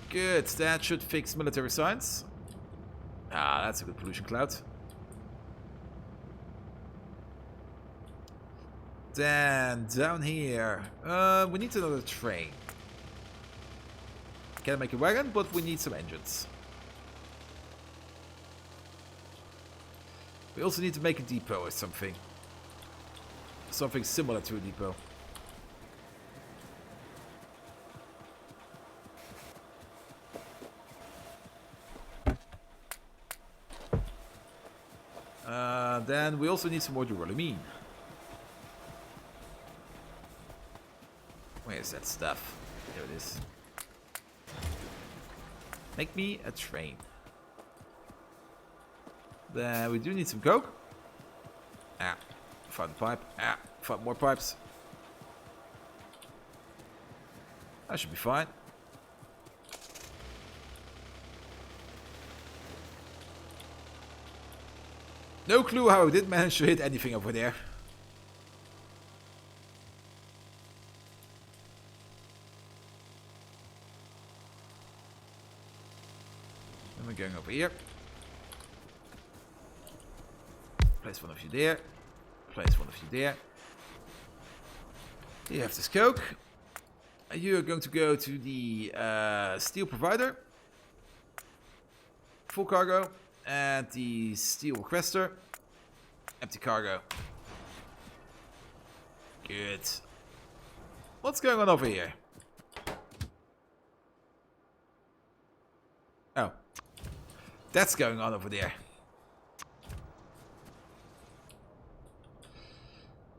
Good, that should fix military science. Ah, that's a good pollution cloud. Then, down here, we need another train. Can't make a wagon, but we need some engines. We also need to make a depot or something. Something similar to a depot. Then we also need some more duralumin. Where's that stuff? There it is. Make me a train. Then we do need some coke. Ah, found a pipe. Ah, found more pipes. That should be fine. No clue how I did manage to hit anything over there. And we're going over here. Place one of you there. Place one of you there. You have this coke. You are going to go to the steel provider. Full cargo. And the steel requester. Empty cargo. Good. What's going on over here? Oh. That's going on over there.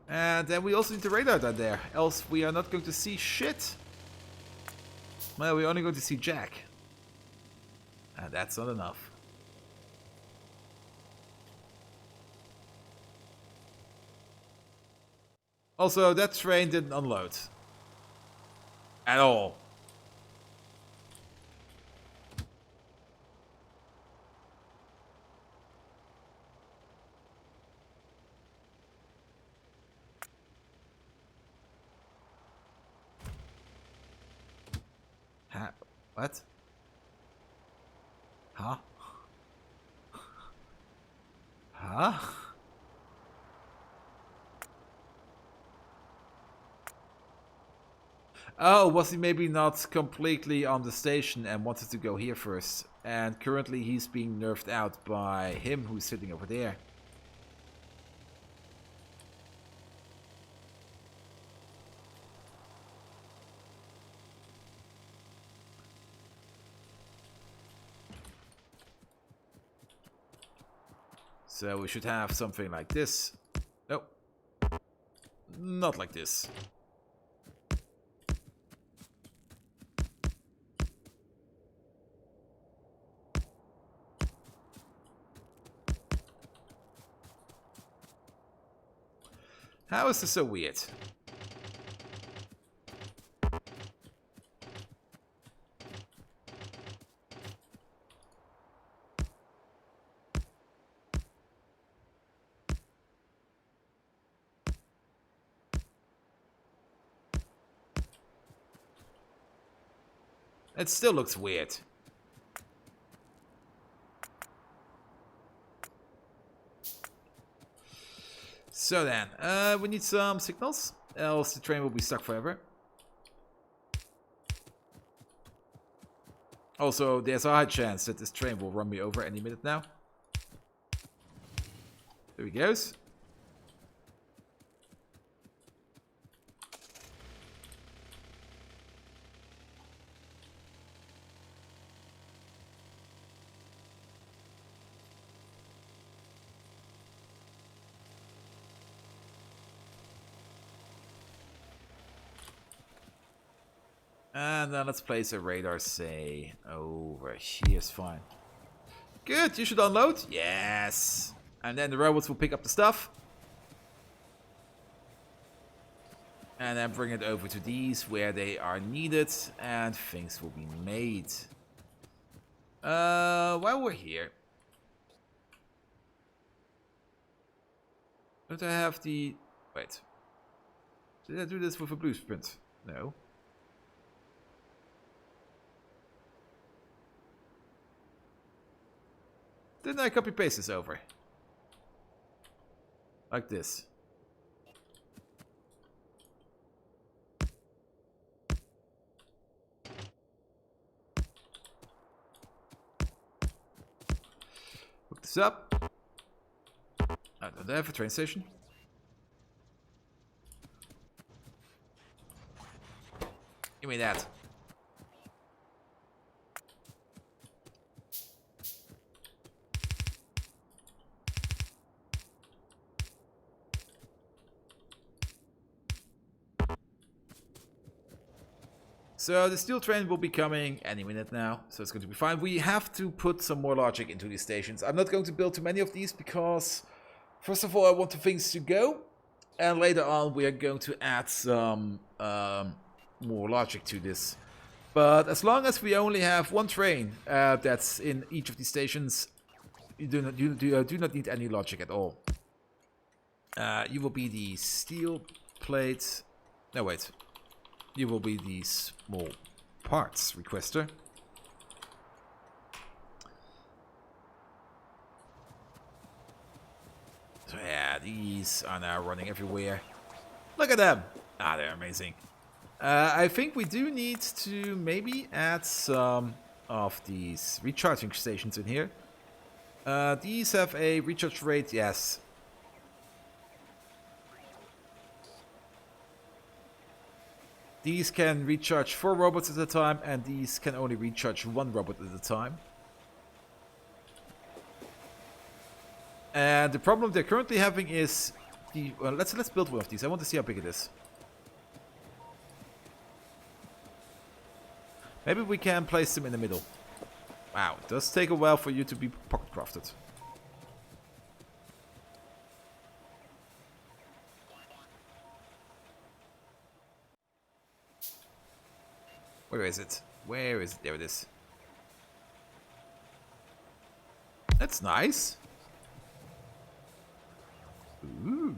And then we also need the radar down there. Else we are not going to see shit. Well, we're only going to see Jack. And that's not enough. Also, that train didn't unload. At all. Huh? What? Huh? Huh? Oh, was he maybe not completely on the station and wanted to go here first? And currently he's being nerfed out by him who's sitting over there. So we should have something like this. No. Not like this. How is this so weird? It still looks weird. So then, we need some signals, else the train will be stuck forever. Also, there's a high chance that this train will run me over any minute now. There he goes. And then let's place a radar, say, over here is fine. Good, you should unload. Yes. And then the robots will pick up the stuff. And then bring it over to these where they are needed. And things will be made. While we're here. Don't I have the... Wait. Did I do this with a blueprint? No. Didn't I copy paste this over? Like this. Look this up. I don't have a train station. Give me that. So the steel train will be coming any minute now, so it's going to be fine. We have to put some more logic into these stations. I'm not going to build too many of these because, first of all, I want the things to go, and later on we are going to add some more logic to this. But as long as we only have one train that's in each of these stations, you do not need any logic at all. You will be the steel plate. No, wait. You will be the small parts requester. So yeah, these are now running everywhere. Look at them! Ah, they're amazing. I think we do need to maybe add some of these recharging stations in here. These have a recharge rate, yes. These can recharge 4 robots at a time, and these can only recharge 1 robot at a time. And the problem they're currently having is the. Well, let's build one of these. I want to see how big it is. Maybe we can place them in the middle. Wow, it does take a while for you to be pocket crafted. Where is it? Where is it? There it is. That's nice. Ooh.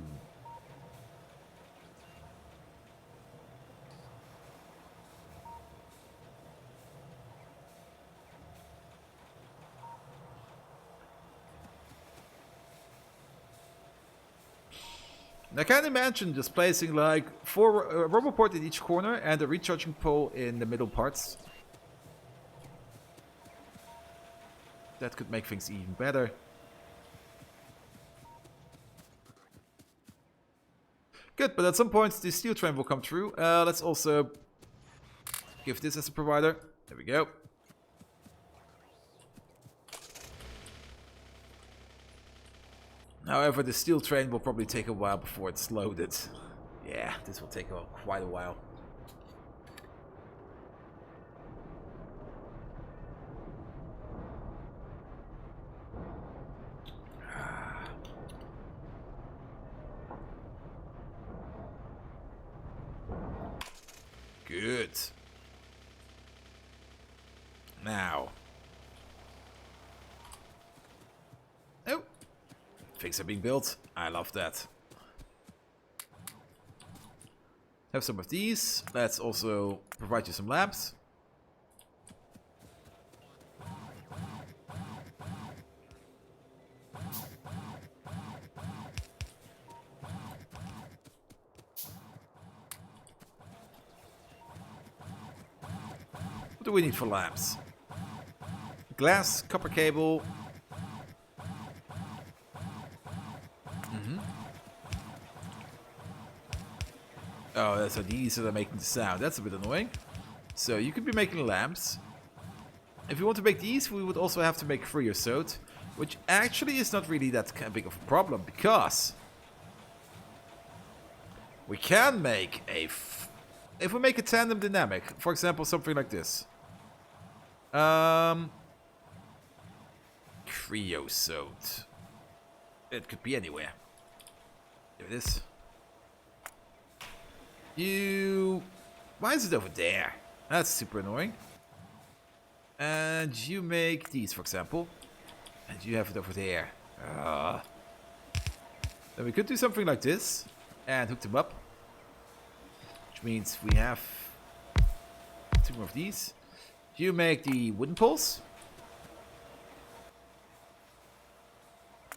I can imagine just placing like 4 roboport in each corner and a recharging pole in the middle parts. That could make things even better. Good, but at some point the steel train will come through. Let's also give this as a provider. There we go. However, the steel train will probably take a while before it's loaded. Yeah, this will take quite a while. Good. Now. Oh. Things are being built. I love that. Have some of these. Let's also provide you some lamps. What do we need for lamps? Glass, copper cable. Oh, so these are making the sound. That's a bit annoying. So you could be making lamps. If you want to make these, we would also have to make creosote, which actually is not really that big of a problem because we can make a. If we make a tandem dynamic, for example, something like this. Creosote. It could be anywhere. There it is. Why is it over there? That's super annoying. And you make these, for example. And you have it over there. Then we could do something like this. And hook them up. Which means we have 2 more of these. You make the wooden poles.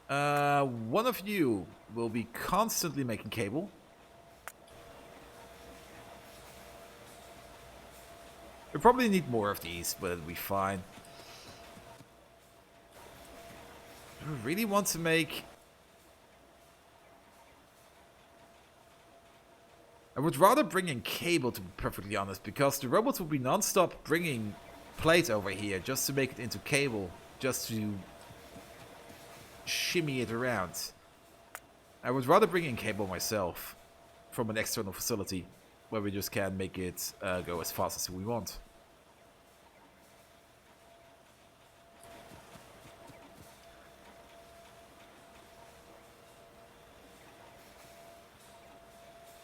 One of you will be constantly making cable. We probably need more of these, but it'll be fine. Do we really want to make... I would rather bring in cable, to be perfectly honest, because the robots will be non-stop bringing plate over here just to make it into cable, just to shimmy it around. I would rather bring in cable myself from an external facility where we just can make it go as fast as we want.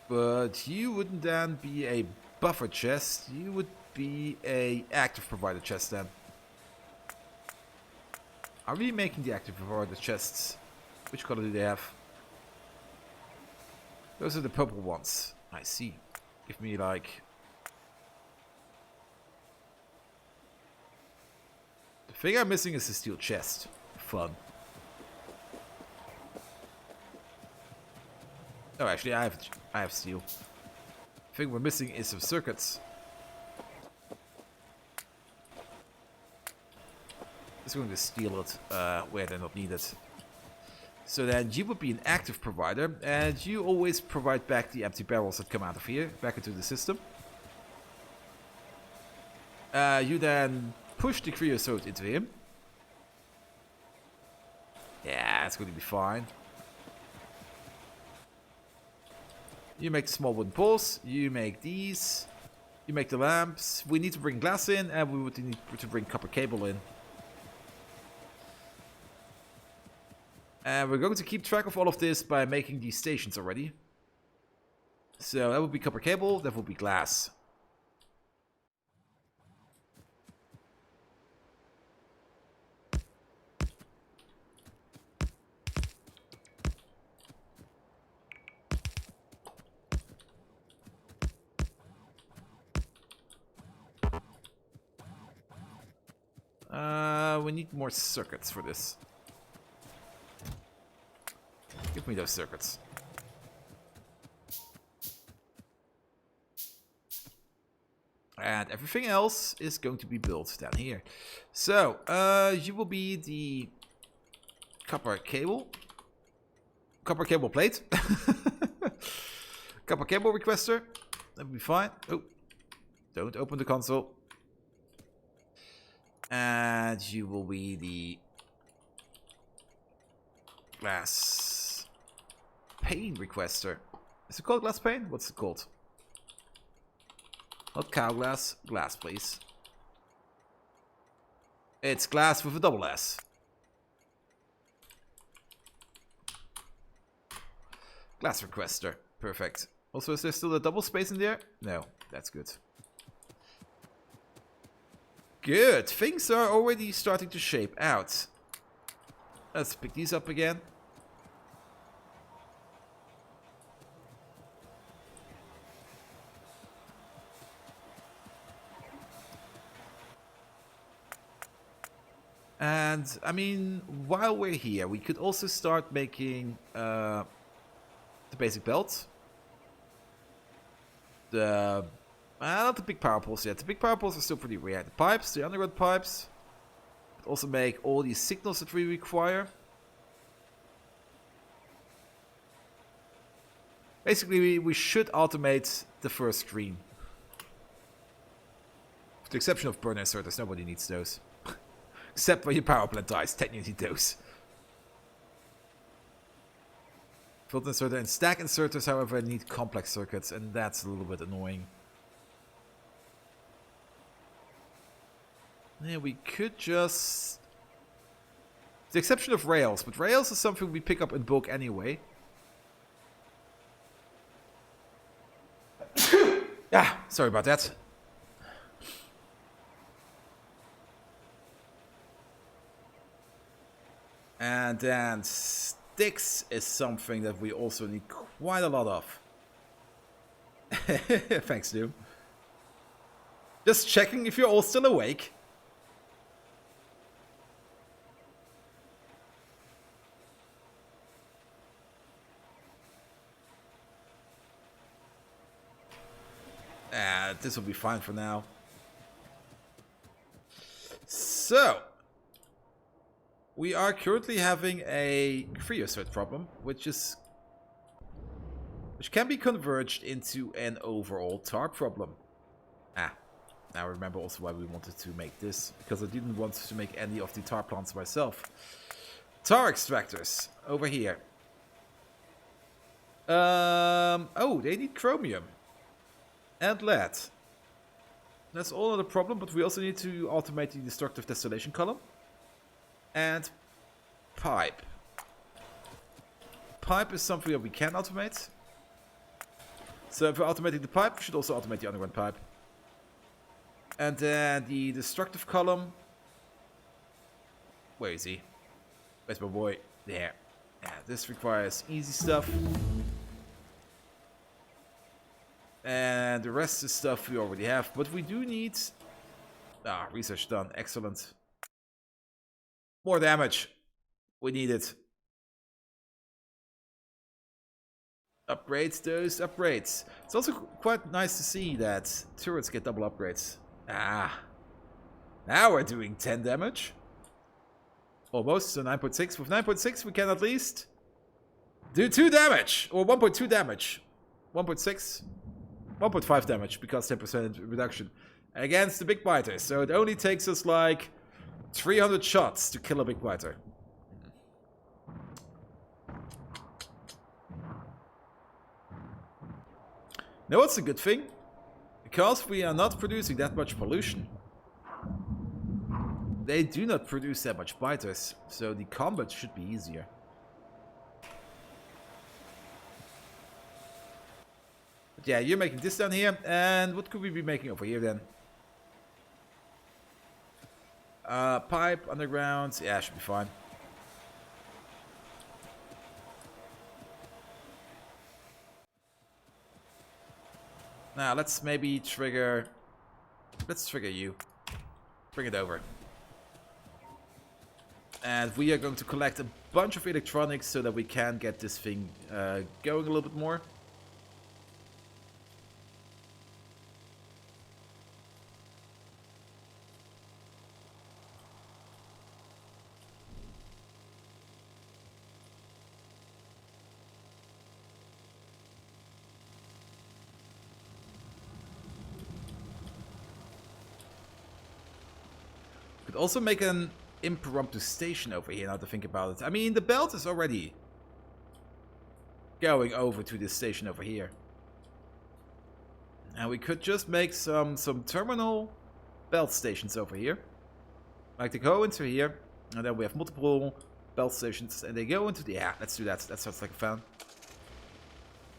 But you wouldn't then be a buffer chest, you would be a active provider chest then. Are we making the active provider chests? Which color do they have? Those are the purple ones. I see. Give me like... The thing I'm missing is the steel chest. Fun. Oh, actually, I have steel. The thing we're missing is some circuits. Just going to steal it where they're not needed. So then you would be an active provider, and you always provide back the empty barrels that come out of here, back into the system. You then push the creosote into him. Yeah, it's going to be fine. You make the small wooden poles, you make these, you make the lamps. We need to bring glass in, and we would need to bring copper cable in. And we're going to keep track of all of this by making these stations already. So that will be copper cable, that will be glass. We need more circuits for this. Give me those circuits. And everything else is going to be built down here. So, you will be the copper cable. Copper cable plate. Copper cable requester. That'll be fine. Oh, don't open the console. And you will be the glass pane requester. Is it called glass pane? What's it called? Not cow glass. Glass, please. It's glass with a double S. Glass requester. Perfect. Also, is there still a double space in there? No, that's good. Good. Things are already starting to shape out. Let's pick these up again. And, I mean, while we're here, we could also start making the basic belt. Not the big power poles yet. The big power poles are still pretty rare. The pipes, the underground pipes. Also make all these signals that we require. Basically, we should automate the first screen. With the exception of burner inserters, nobody needs those. Except when your power plant dies, then you need those. Filter inserter and stack inserters, however, need complex circuits, and that's a little bit annoying. Yeah, we could just... With the exception of rails, but rails is something we pick up in bulk anyway. Yeah, sorry about that. And then sticks is something that we also need quite a lot of. Thanks, Doom. Just checking if you're all still awake. This will be fine for now. So, we are currently having a creosote problem, which can be converged into an overall tar problem. Now I remember also why we wanted to make this, because I didn't want to make any of the tar plants myself. Tar extractors over here. Oh, they need chromium and lead. That's all not a problem, but we also need to automate the destructive distillation column. And pipe. Pipe is something that we can automate. So if we're automating the pipe, we should also automate the underground pipe. And then the destructive column. Where is he? Where's my boy? There. Yeah, this requires easy stuff. And the rest is stuff we already have. But we do need... research done. Excellent. More damage. We need it. Upgrades those upgrades. It's also quite nice to see that turrets get double upgrades. Now we're doing 10 damage. Almost, so 9.6. With 9.6 we can at least do 2 damage. Or 1.2 damage. 1.6. 1.5 damage because 10% reduction. Against the big biters. So it only takes us like 300 shots to kill a big biter. Now what's a good thing? Because we are not producing that much pollution. They do not produce that much biters, so the combat should be easier. But yeah, you're making this down here, and what could we be making over here then? Pipe, underground, yeah, should be fine. Now let's maybe trigger. Let's trigger you. Bring it over. And we are going to collect a bunch of electronics so that we can get this thing going a little bit more. Could also make an impromptu station over here now to think about it. I mean, the belt is already going over to this station over here. And we could just make some terminal belt stations over here. Like they go into here, and then we have multiple belt stations, and they go into the... Yeah, let's do that. That sounds like a fan.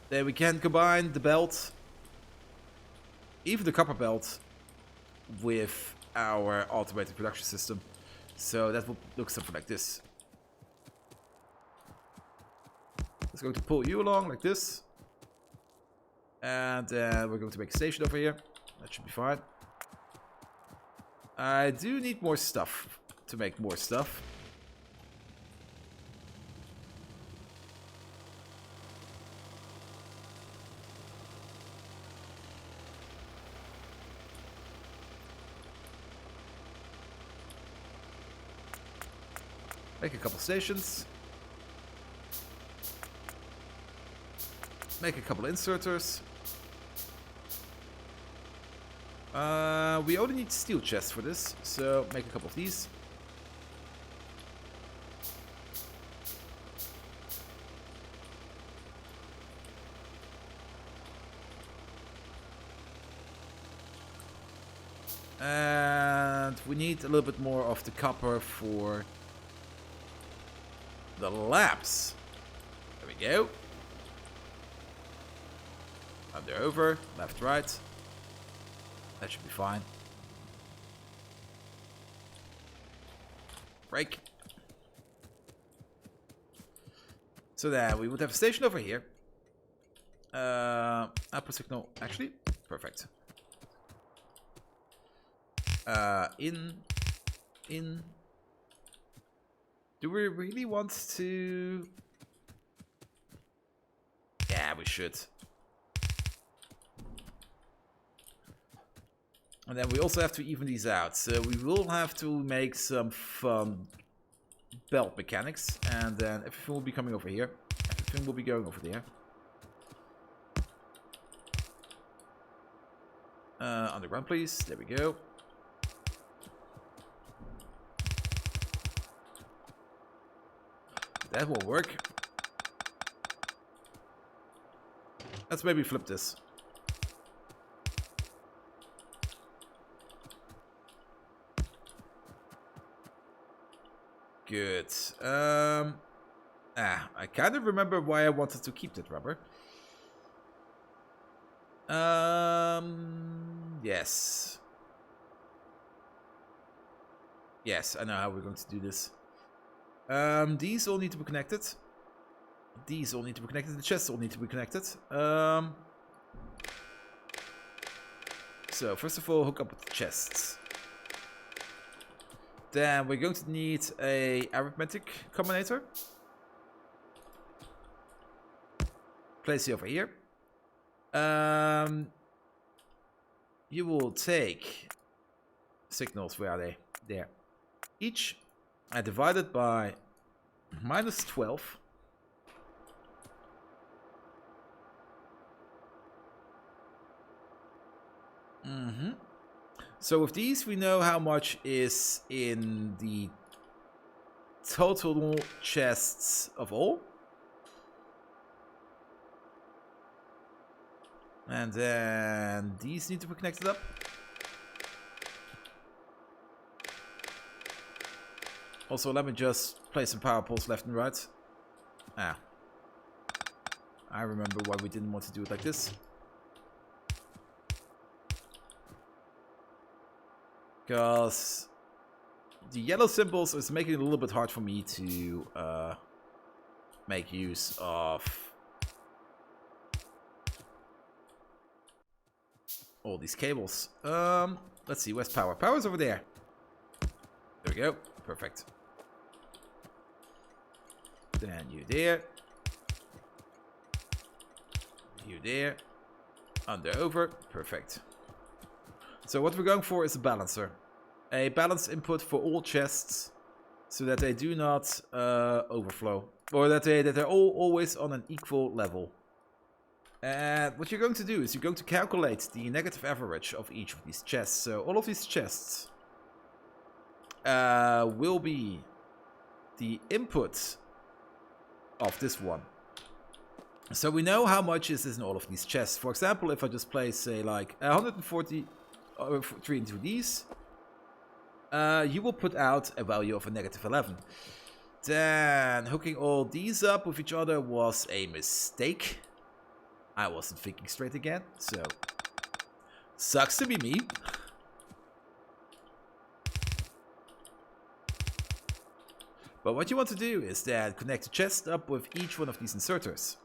Then we can combine the belt, even the copper belt, with our automated production system. So that will look something like this. It's going to pull you along like this. And we're going to make a station over here. That should be fine. I do need more stuff to make more stuff. Make a couple stations. Make a couple inserters. We only need steel chests for this, so make a couple of these. And we need a little bit more of the copper for the lamps. There we go. Under, over, left, right. That should be fine. Break. So then we would have a station over here. Output signal, actually, perfect. In. Do we really want to? Yeah, we should. And then we also have to even these out. So we will have to make some fun belt mechanics. And then everything will be coming over here. Everything will be going over there. Underground, please. There we go. That will work. Let's maybe flip this. Good. I kind of remember why I wanted to keep that rubber. Yes. Yes, I know how we're going to do this. These all need to be connected. These all need to be connected. The chests all need to be connected. So, first of all, hook up with the chests. Then we're going to need a arithmetic combinator. Place it over here. You will take signals, where are they? There. Each and divide it by -12. So with these, we know how much is in the total chests of all. And then these need to be connected up. Also, let me just place some power poles left and right. I remember why we didn't want to do it like this. Because the yellow symbols is making it a little bit hard for me to make use of all these cables. Let's see, where's power? Power's over there. There we go. Perfect. Then you there. You there. Under over. Perfect. So what we're going for is a balancer. A balanced input for all chests, so that they do not overflow, or that they're all always on an equal level. And what you're going to do is you're going to calculate the negative average of each of these chests. So all of these chests will be the input of this one. So we know how much is in all of these chests. For example, if I just place, say, like 143 into these, you will put out a value of a -11. Then hooking all these up with each other was a mistake. I wasn't thinking straight again, so sucks to be me. But what you want to do is then connect the chest up with each one of these inserters.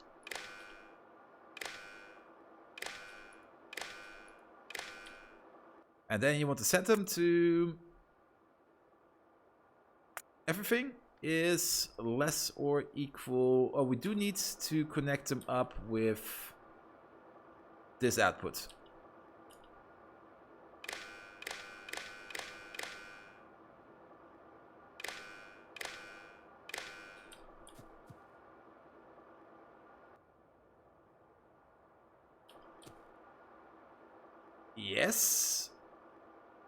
And then you want to set them to... Everything is less or equal... Oh, we do need to connect them up with this output. Yes.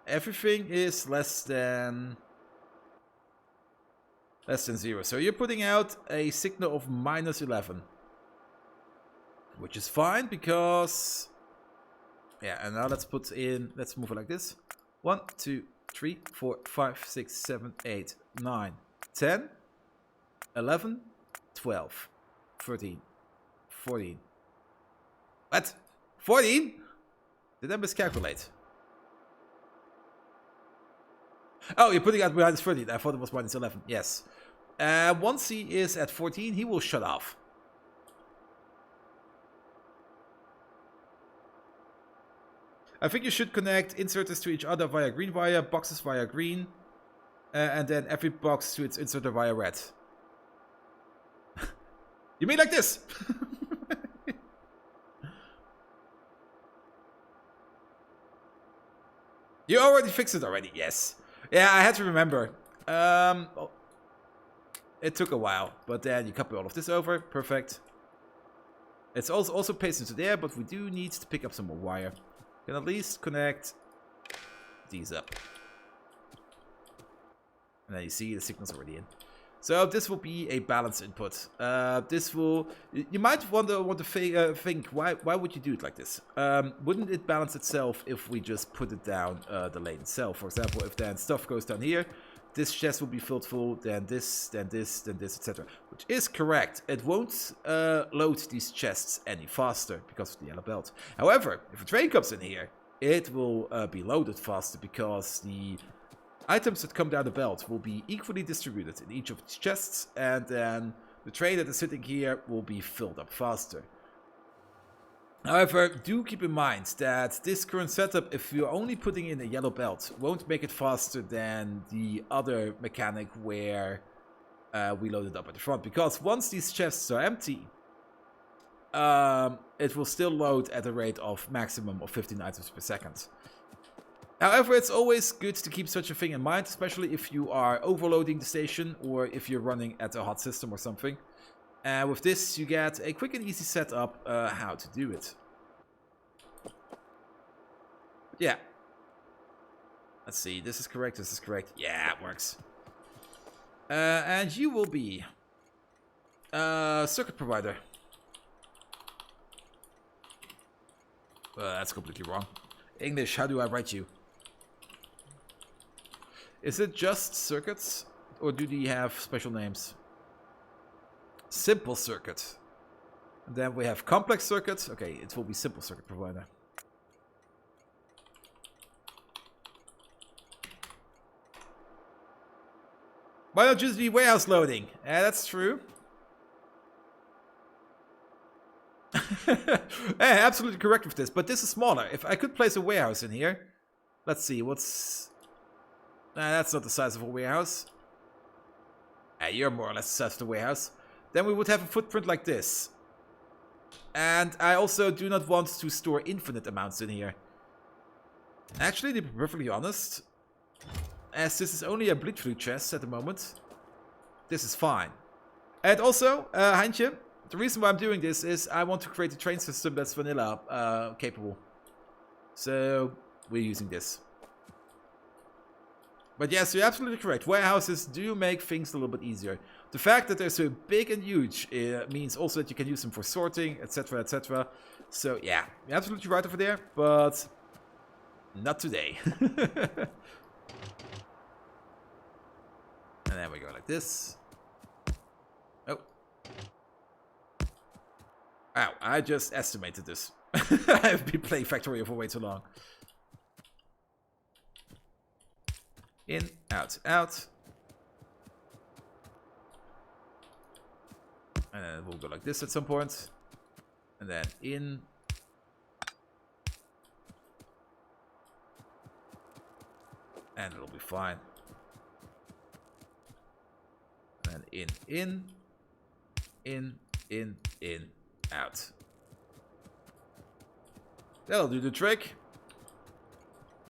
Everything is less than 0. So you're putting out a signal of -11. Which is fine because... Yeah, and now let's move it like this. 1, 2, 3, 4, 5, 6, 7, 8, 9, 10, 11, 12, 13, 14. What? 14? Did I miscalculate? Oh, you're putting out -13. I thought it was -11. Yes. Once he is at 14, he will shut off. I think you should connect inserters to each other via green wire, boxes via green, and then every box to its inserter via red. You mean like this? You already fixed it already, yes. Yeah, I had to remember. It took a while, but then you copy all of this over. Perfect. It's also pasted into there, but we do need to pick up some more wire. Can at least connect these up. And then you see the signal's already in. So this will be a balanced input. This will... You might want to think, why would you do it like this? Wouldn't it balance itself if we just put it down the lane itself? For example, if then stuff goes down here, this chest will be filled full, then this, then this, then this, etc. Which is correct. It won't load these chests any faster because of the yellow belt. However, if a train comes in here, it will be loaded faster because the items that come down the belt will be equally distributed in each of these chests, and then the train that is sitting here will be filled up faster. However, do keep in mind that this current setup, if you're only putting in a yellow belt, won't make it faster than the other mechanic where we load it up at the front. Because once these chests are empty, it will still load at a rate of maximum of 15 items per second. However, it's always good to keep such a thing in mind, especially if you are overloading the station or if you're running at a hot system or something. And with this, you get a quick and easy setup how to do it. Yeah. Let's see, this is correct, this is correct. Yeah, it works. And you will be circuit provider. That's completely wrong. English, how do I write you? Is it just circuits, or do they have special names? Simple circuit. And then we have complex circuits. Okay, it will be simple circuit provider. Why not just be warehouse loading? Yeah, that's true. Absolutely correct with this, but this is smaller. If I could place a warehouse in here, let's see, what's... that's not the size of a warehouse. You're more or less the size of the warehouse. Then we would have a footprint like this. And I also do not want to store infinite amounts in here. Actually, to be perfectly honest, as this is only a Blitzflute chest at the moment, this is fine. And also, Heintje, the reason why I'm doing this is I want to create a train system that's vanilla capable. So, we're using this. But yes, you're absolutely correct. Warehouses do make things a little bit easier. The fact that they're so big and huge means also that you can use them for sorting, etc, etc. So yeah, you're absolutely right over there, but not today. And then we go like this. Oh. Ow, I just estimated this. I've been playing Factorio for way too long. In, out, out. And then we'll go like this at some point. And then in. And it'll be fine. And then in, out. That'll do the trick.